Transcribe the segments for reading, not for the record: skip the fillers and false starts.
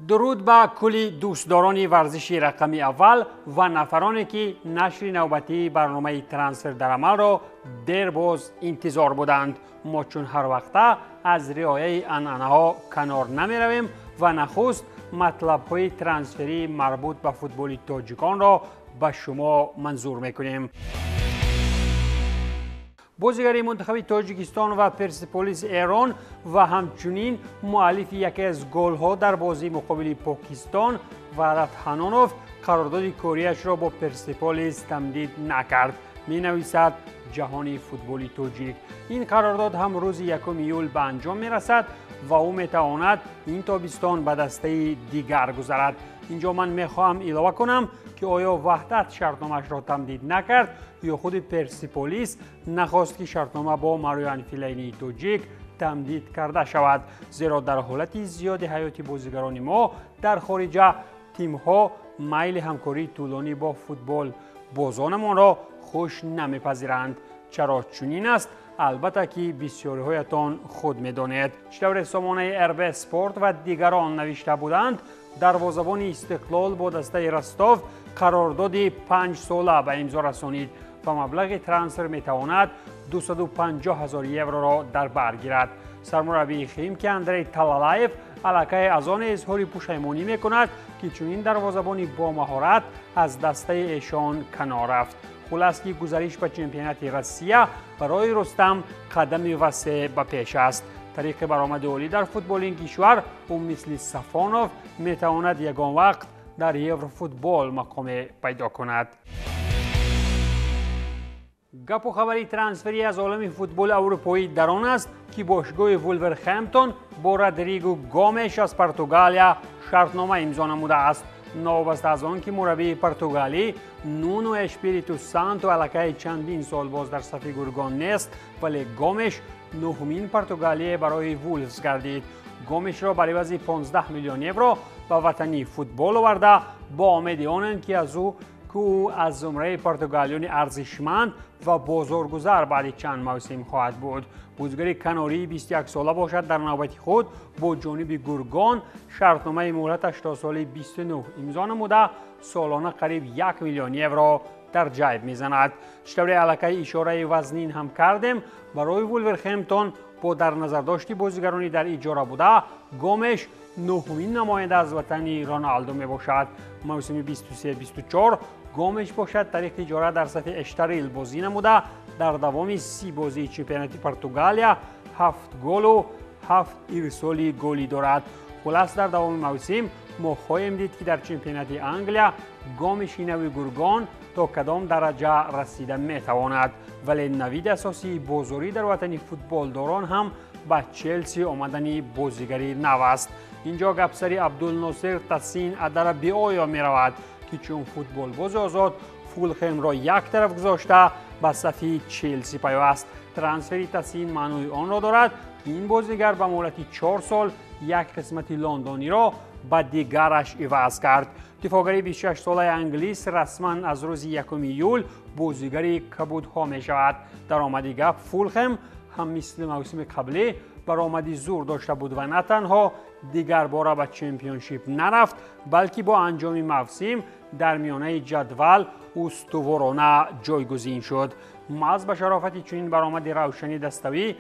درود به کلی دوستداران ورزش رقم اول و نفرانی که نشر نوبتی برنامه ترانسفر در عمل را دیر باز انتظار بودند. ما چون هر وقته از رعایت عنعنه‌ها کنار نمی رویم و نخست مطلب‌های ترانسفری مربوط به فوتبال تاجیکان را به شما منظور می‌کنیم. بازیگر منتخب تاجیکستان و پرسپولیس ایران و همچنین مؤلف یکی از گل‌ها در بازی مقابل پاکستان ولد حنانوف قرارداد کاریش را با پرسپولیس تمدید نکرد. می‌نویسد جهانی فوتبال تاجیک. این قرارداد هم روز 1 ایول به انجام می‌رسد و او می‌تواند این تابستان به دسته دیگر گذرد. اینجا من می‌خواهم علاوه کنم که آیا وحدت شرطنامه‌اش را تمدید نکرد یا خود پرسپولیس نخواست که شرطنامه با ماریو فیلینی تاجیک تمدید کرده شود، زیرا در حالت زیاد حیات بازیگران ما در خارج تیم‌ها میل همکاری طولانی با فوتبال بازانمان را خوش نمی‌پذیرند. چرا چنین است؟ البته که بسیاری هایتان خود می‌دانید. چطور سامانه ارب اسپورت و دیگران نوشته بودند دروازه‌بان استقلال با دسته رستاف قرارداد 5 ساله به امضا رسانید و مبلغ ترانسفر میتواند 250,000 یورو را در بر گیرد. سرمربی خیمکی اندری تلالایف علاقه از آن اظهار پشیمانی میکند که چنین دروازه‌بانی با مهارت از دسته ایشان کنار رفت. خلاص که گزارش به چمپیونات روسیه برای رستم قدم وسیع به پیش است. طریق برآمد عالی در فوتبال این کشور او مثل سفانوف میتواند یگان وقت در یورو فوتبال مقام پیدا کند. گپ و خبری ترانسفری از عالم فوتبال اروپایی در آن است که باشگاه وولورهمپتون با رودریگو گامش از پرتغالیا شرطنامه امضا نموده است. نوابسته از آن که مربی پرتغالی نونو اشپیریتو سانتو علاقه چندین سال باز در صف گرگان نیست، ولی گامش نهمین پرتغالی برای وولفز گردید. گامش را برای عوض 15 میلیون یورو به وطنی فوتبال آورده با امید آنند که او از زمره پرتغالیان ارزشمند و بازارگذار بعد چند موسم خواهد بود. بازیگر کناری 21 ساله باشد در نوبت خود با جانب گرگان شرطنامه مهلتش تا سال 29 امضا نموده سالانه قریب 1 میلیون یورو در جیب میزند. چطور علاقه اشاره وزنین هم کردیم برای وولورهمپتون با در نظر داشتی بازیگرانی در اجاره بوده گامش نهمین نماینده از وطن رونالدو می باشد. موسم 23-24 گامش باشد طریق اجاره در سطح اشتریل بازی نموده در دوام 30 بازی چمپیونات پرتغالیا 7 گل و 7 ارسال گلی دارد. خلاص در دوام موسم ما خواهیم دید که در چمپیونات انگلیا گامش نوی گرگان تا کدام درجه رسیده می تواند، ولی نوید اساسی بازاری در وطن فوتبال داران هم به چلسی آمدن بازیگری نو است. اینجا گپسری عبدالناصر تسین ادر بی آیا می رود که چون فوتبال باز آزاد فولخم را یک طرف گذاشته به صف چلسی پیوست. ترانسفری تسین معنی آن را دارد که این بازیگر به مهلت 4 سال یک قسمت لندنی را به دیگرش عوض کرد. دفاعگر 26 ساله انگلیس رسما از روز 1 ایول بازیگر کبودها می شود. درآمد گپ فولخم هم مثل موسم قبلی برآمدی زور داشته بود و نه تنها دیگر باره به چمپیونشیپ نرفت بلکه با انجام موسم در میانه جدول استوارانه جایگزین شد. محض به شرافت چنین برآمد روشنی دستوی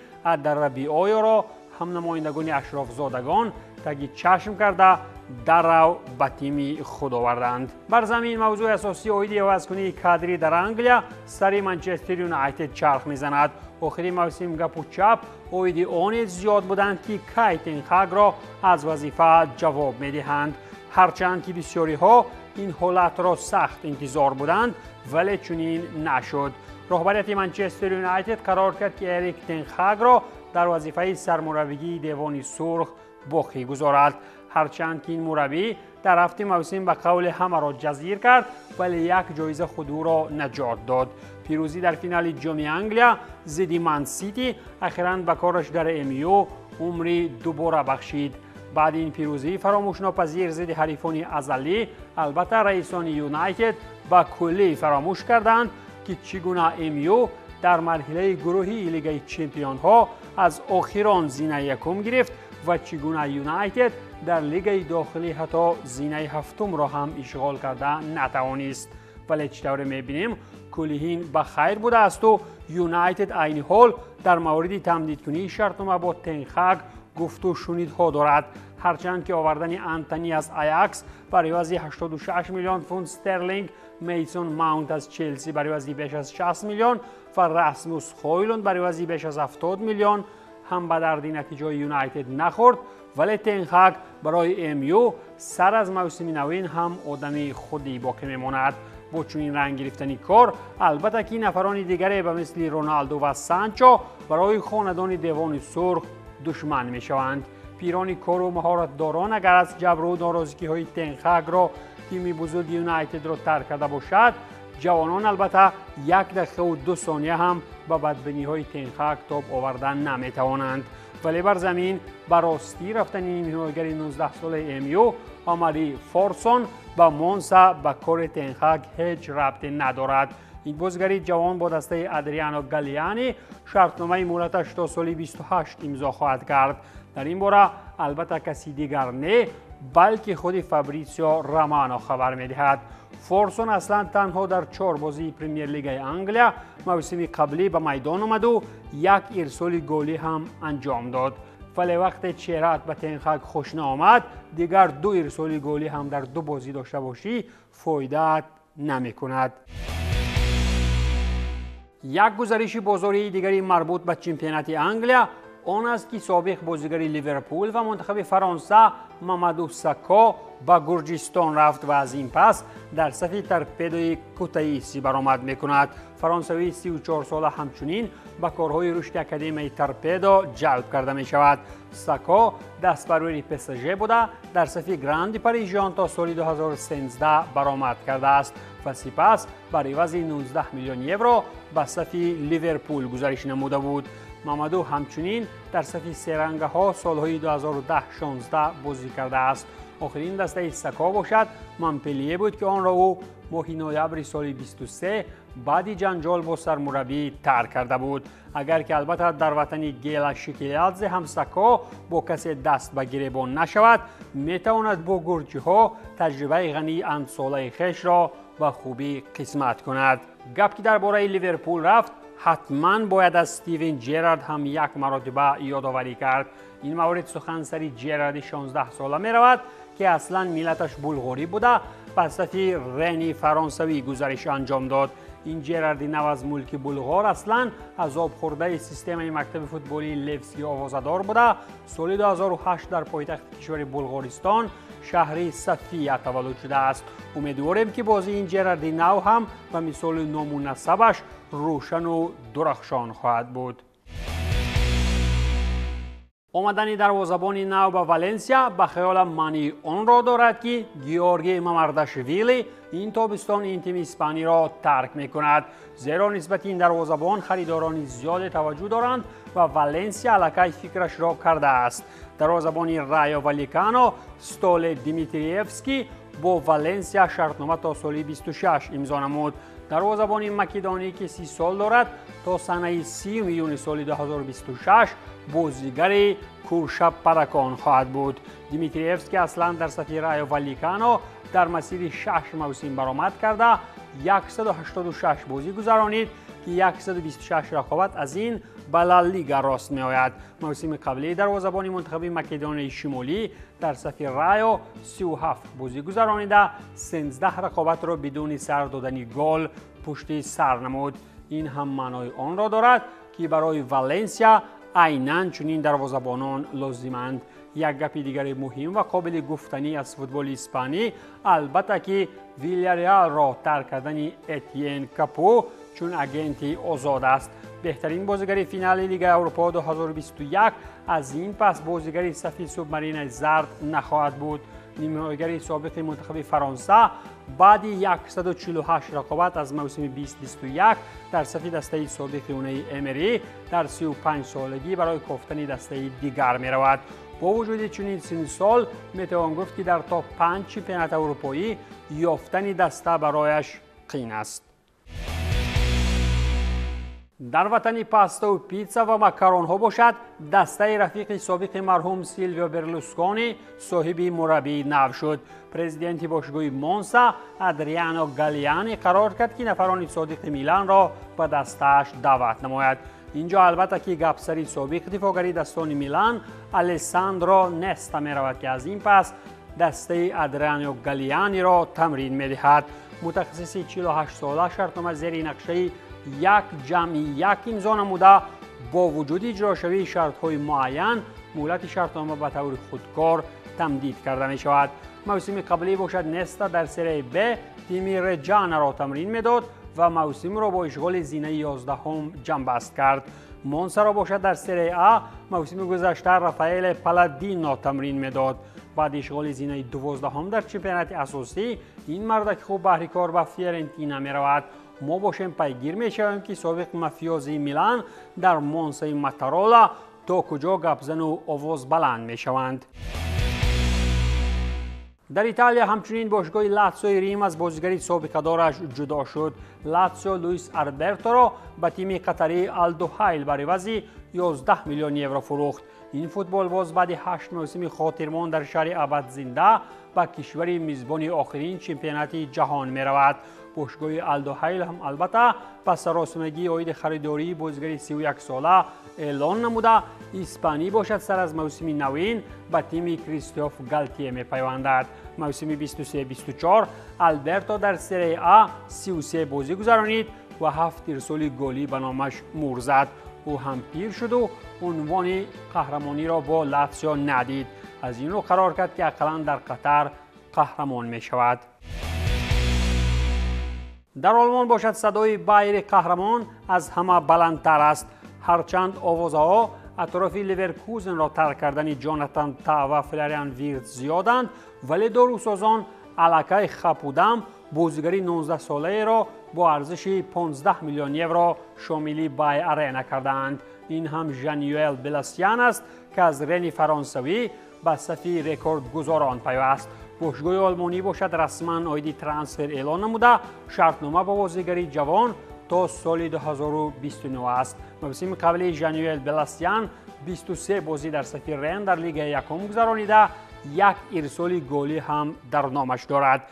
در بی آیا را هم نمایندگان اشراف زادگان تگی چشم کرده در رو به تیم خود آوردند. بر زمین موضوع اساسی عاید عوضکنی کادری در انگلیا سری منچستر یونایتد چرخ میزند. آخرین موسم گپ و چپ عاید آن زیاد بودند که کایتن خاگ را از وظیفه جواب میدهند. هرچند که بسیاری ها این حالت را سخت انتظار بودند ولی چنین نشد. رهبریت منچستر یونایتد قرار کرد که اریک تن خاگ را در وظیفه سرمربیگی دیوان سرخ باقی گذارد. هرچند که این مربی در هفته موسم به قول همه را جزیر کرد ولی یک جایزه خود او را نجات داد. پیروزی در فینال جام انگلیا ضد من سیتی اخیراً به کارش در امیو عمری دوباره بخشید. بعد این پیروزی فراموش ناپذیر ضد حریفان ازلی البته رئیسان یونایتد به کلی فراموش کردند که چگونه امیو در مرحله گروهی لیگ چمپیون ها از آخران زینه یکم گرفت و چگونه یونایتد در لیگ داخلی حتی زینه هفتم را هم اشغال کرده نتوانست. ولی چطور میبینیم کلیهین به خیر بوده است و یونایتد عین حال در مورد تمدید کنی شرطنامه با تنخاگ گفت و شنیدها دارد. هرچند که آوردن انتونی از آیاکس برای عوض 86 میلیون پوند استرلینگ، میسون ماونت از چلسی برای عوض بیش از 60 میلیون و راسموس هویلند برای عوض بیش از 70 میلیون هم به درد نتیجه یونایتد نخورد. ولی تنخاگ برای امیو سر از موسم نوین هم آدمی خودی باقی میماند. با چنین رنگ گرفتنی کار البته که نفران دیگری به مثل رونالدو و سانچو برای خاندان دیوان سرخ دشمن می شوند. پیران کار و مهارت داران اگر از جبر و ناراضگی های تنخاگ را تیم بزرگ یونایتد را ترک کرده باشد، جوانان البته 1 دقیقه و 2 ثانیه هم به بدبینی های تنخاگ تاب آوردن نمی توانند. ولی بر زمین براستی رفتن این نمایشگر 19 ساله امیو آماری فورسون با مونسا با کار تنخاگ هیچ ربطی ندارد. این بازیگر جوان با دسته ادریانو گالیانی شرطنامه مدتش تا سال 28 امضا خواهد کرد. در این باره البته کسی دیگر نه بلکه خود فابریسیو رومانو خبر می‌دهد. فورسون اصلا تنها در 4 بازی پرمیر لیگ انگلیا موسم قبلی به میدان آمد و 1 ارسال گلی هم انجام داد. ولی وقت چهره‌ات به تنخاگ خوش نآمد دیگر 2 ارسال گلی هم در 2 بازی داشته باشی فایده نمی کند. یک گزارش بازاری دیگری مربوط به چمپیونات انگلیا آن است که سابق بازیگر لیورپول و منتخب فرانسه مامادو ساکا به گرجستان رفت و از این پس در صف تورپدوی کوتاییسی برآمد میکند. فرانسوی 34 ساله همچنین به کارهای رشد اکادمی تورپدو جلب کرده می شود. ساکا دستپرور PSG بوده در صف گراند پاریژان تا سال 2013 برآمد کرده است و سپس برای عوض 19 میلیون یورو به صف لیورپول گزارش نموده بود. مامادو همچنین در صف سرنگه ها سالهای 2010-16 بازی کرده است. آخرین دسته ساکا باشد مونپلیه بود که آن را او ماه نوامبر سال 23 بعد جنجال با سرمربی ترک کرده بود. اگر که البته در وطن گیلا شکیلادزه هم ساکا با کسی دست به گریبان نشود میتواند با گرجی ها تجربه غنی اند ساله خویش را به خوبی قسمت کند. گپ که درباره لیورپول رفت حتما باید از استیون جرارد هم یک مرتبه یادآوری کرد. این مورد سخن سری جرارد 16 ساله می رود که اصلا ملتش بلغاری بوده پس صفی رنی فرانسوی گزارش انجام داد. این جرارد نو از ملک بلغار اصلا از آب خورده سیستم مکتب فوتبالی لفسی آوازدار بوده. سال 2008 در پایتخت کشور بلغارستان شهر صفیه تولد شده است. امیدواریم که بازی این جرارد نو هم و مثال نامناسبش روشن و درخشان خواهد بود. آمدن دروازه‌بان نو به والنسیا به خیال منی آن را دارد که گیورگی مامارداشویلی این تابستان این تیم اسپانی را ترک می کند. زیرا نسبت این دروازه‌بان خریداران زیاد توجه دارند و والنسیا علاقه فکرش را کرده است. دروازه‌بان رایو والیکانو استول دیمیتریفسکی با والنسیا شرطنامه تا سال 26 امضا نمود. دروازه‌بان مکدونی که 30 سال دارد تا سنه 30 میلیون سال 2026 بازیگر کورشا پراکان خواهد بود. دیمیتریفسکی اصلا در صف رایو والیکانو در مسیر 6 موسم برآمد کرده 186 بازی گذرانید که 126 رقابت از این به لالیگا راست می آید. موسم قبلی دروازه‌بان منتخب مکدونی شمالی در صف رایو 37 بازی گذرانیده 13 رقابت را بدون سر دادن گل پشت سر نمود. این هم معنای آن را دارد که برای والنسیا عیناً چنین دروازه‌بانان لازمند. یک گپ دیگر مهم و قابل گفتنی از فوتبال اسپانی البته که ویلیاریال را ترک کردن اتین کاپو چون اگنتی آزاد است. بهترین بازیگر فینال لیگ اروپا 2021 از این پس بازیگر صف سوبمارین زرد نخواهد بود. نمایشگر سابق منتخب فرانسه بعد 148 رقابت از موسم 2021 در صف دسته سابق اونای امری در 35 سالگی برای کافتن دسته دیگر می رود. با وجود چنین سن سال می توان گفت که در تا 5 چمپیونات اروپایی یافتن دسته برایش قین است. در وطن پاستا و پیتزا و ماکارون ها باشد دسته رفیق سابق مرحوم سیلویو برلوسکونی صاحب مربی نو شد. پرزیدنت باشگاه مونسا ادریانو گالیانی قرار کرد که نفران صادق میلان را به دستش دعوت نماید. اینجا البته که گپسری سابق دفاعگری دستان میلان الساندرو نستا می رود که از این پس دسته ادریانو گالیانی را تمرین می دهد. متخصص 48 ساله شرطنامه زیر نقشه یک جمع یک امضا نموده با وجود اجرا شوی شرط‌های معین مهلت شرطنامه به طور خودکار تمدید کرده می شود. موسم قبلی باشد نستا در سری ب تیم رجانا را تمرین میداد و موسم را با اشغال زینه 11 جمع بست کرد. مونسا را باشد در سری ا موسم گذشته رافائل پالادینو تمرین میداد. بعد اشغال زینه 12 در چمپیونات اساسی این مرد که خوب بهره کار به فیورنتینا می رود. ما باشیم پیگیر می شویم که سابق مافیوزی میلان در مونسای ماتارولا تا کجا گپزن و آواز بلند می شوند. در ایتالیا همچنین باشگاه لاتزیو ریم از بازیگری سابقه دارش جدا شد. لاتزیو لوئیس آلبرتو را به تیم قطری آلدوهایل به عوض 11 میلیون یورو فروخت. این فوتبال باز بعد 8 موسم خاطرمان در شهر ابد زنده به کشور میزبان آخرین چمپیونات جهان می رود. باشگاه آلدوهایل هم البته پس رسانگی عاید خریداری بازیگر 31 ساله اعلان نموده اسپانی باشد سر از موسم نوین به تیم کریستوف گالتیه می پیوندد. موسم 23-24 آلبرتو در سری ا 33 بازی گذرانید و 7 ارسال گلی به نامش مهر زد. او هم پیر شد و عنوان قهرمانی را با لاتزیو ندید. از این رو قرار کرد که اقلا در قطر قهرمان می شود. در آلمان باشد صدای بایر قهرمان از همه بلندتر است. هرچند آوازها اطراف لیورکوزن را ترک کردن جاناتان تا و فلاریان ویرتز زیادند ولی داروسازان علاقه خپودم بازیگری 19 ساله را با ارزش 15 میلیون یورو شامل بای آرنا کردند. این هم ژانوئل بلاسیان است که از رن فرانسوی به صف رکورد گذاران پیوست. باشگاه آلمانی باشد رسما عاید ترانسفر اعلان نموده شرطنامه با بازیگری جوان تا سال 2029 است. موسم قبلی ژانوئل بلاسیان 23 بازی در صف رن در لیگ یکم گذرانیده یک ارسال گلی هم در نامش دارد.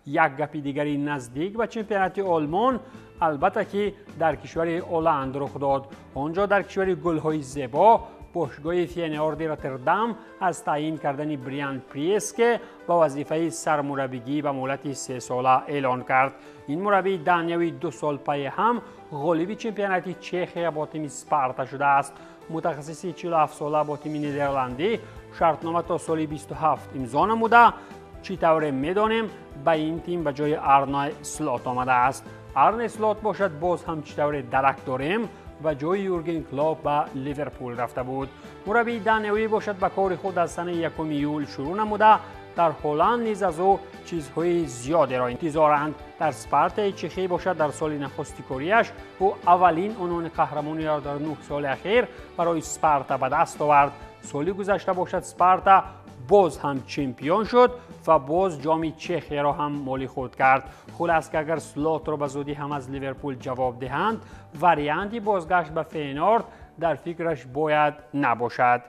یک گپ دیگری نزدیک به چمپیونات آلمان البته که در کشور هلند رخ داد. آنجا در کشور گل‌های زیبا باشگاه فینورد راتردام از تعیین کردن بریان پریسکه با وظیفه سرمربیگی به مهلت 3 ساله اعلان کرد. این مربی دانیوی 2 سال پای هم غالب چمپیونات چخیا با تیم اسپارتا شده است. متخصص 47 ساله با تیم نیدرلندی شرطنامه تا سال 27 امضا نموده. چطور میدانیم به این تیم به جای آرنای سلات آمده است. آرنای سلات باشد باز هم چطور درک داریم و جای یورگن کلوپ به لیورپول رفته بود. مربی دانیوی باشد به کار خود از سن 1 یول شروع نموده. در هلند نیز از او چیزهای زیادی را انتظارند. در اسپارتا چخی باشد در سال نخست کاریش او اولین عنوان قهرمانی را در 9 سال اخیر برای اسپارتا به دست آورد. سال گذشته باشد اسپارتا باز هم چمپیون شد و باز جام چخیا را هم مال خود کرد. خلاص که اگر سلات را به زودی هم از لیورپول جواب دهند وریانتی بازگشت به فینورد در فکرش باید نباشد.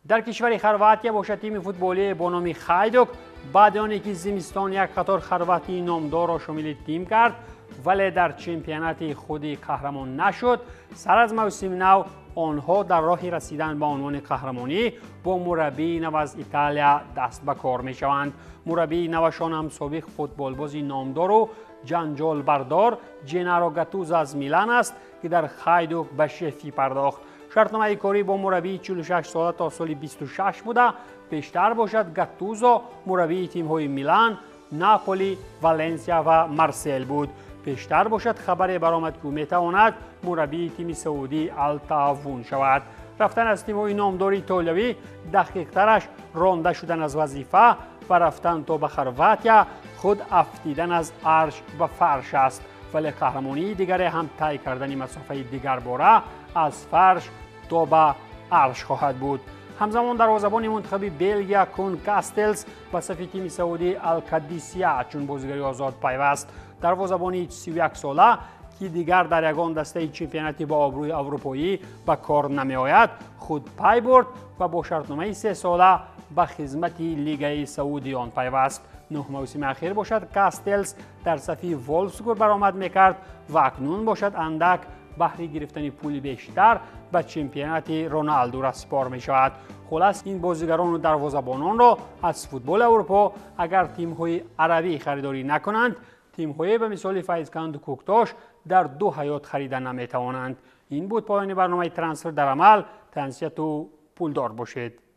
در کشور خرواتیا باشد تیم فوتبالی با نام خایدوک بعد از آنکه زمستان یک قطار خرواتی نامدار را شامل تیم کرد ولی در چمپیونات خودی قهرمان نشد. سر از موسم نو آنها در راه رسیدن به عنوان قهرمانی با مربی نو از ایتالیا دست به کار می شوند. مربی نوشان هم سابق فوتبالبازی نامدار و جنجال بردار جنارو گاتوزو از میلان است که در خایدوک به شفی پرداخت. شرطنامه کاری با مربی 46 ساله تا سال 26 بوده. پیشتر باشد گاتوزو مربی تیم‌های میلان، ناپولی، والنسیا و مارسیل بود. پیشتر باشد خبر برآمد که میتواند مربی تیم سعودی التعاون شود. رفتن از تیم‌های نامدار ایتالیایی دقیق‌ترش رانده شدن از وظیفه و رفتن تا به خرواتیا خود افتیدن از عرش به فرش است. ولی قهرمانی دیگر هم طی کردن مسافه دیگر باره از فرش تا به عرش خواهد بود. همزمان دروازه‌بان منتخب بلژیا کون کاستلز به صف تیم سعودی القادسیه چون بازیگری آزاد پیوست. دروازه‌بان 31 ساله که دیگر در یگان دسته چمپیوناتی با آبروی اروپایی به کار نمی‌آید خود پی برد و با شرطنامه 3 ساله به خدمت لیگ سعودی آن پیوست. 9 موسم اخیر باشد کاستلز در صف وولفسبورگ برآمد میکرد و اکنون باشد اندک بهره گرفتن پول بیشتر به چمپیونات رونالدو رسپار می شود. خلاص این بازیگران و دروازه‌بانان را از فوتبال اروپا اگر تیم‌های عربی خریداری نکنند، تیم‌های به مثال فیضکند و کوکتاش در 2 حیات خریدن نمی‌توانند. این بود پایان برنامه ترانسفر در عمل. تنسیت و پولدار باشید.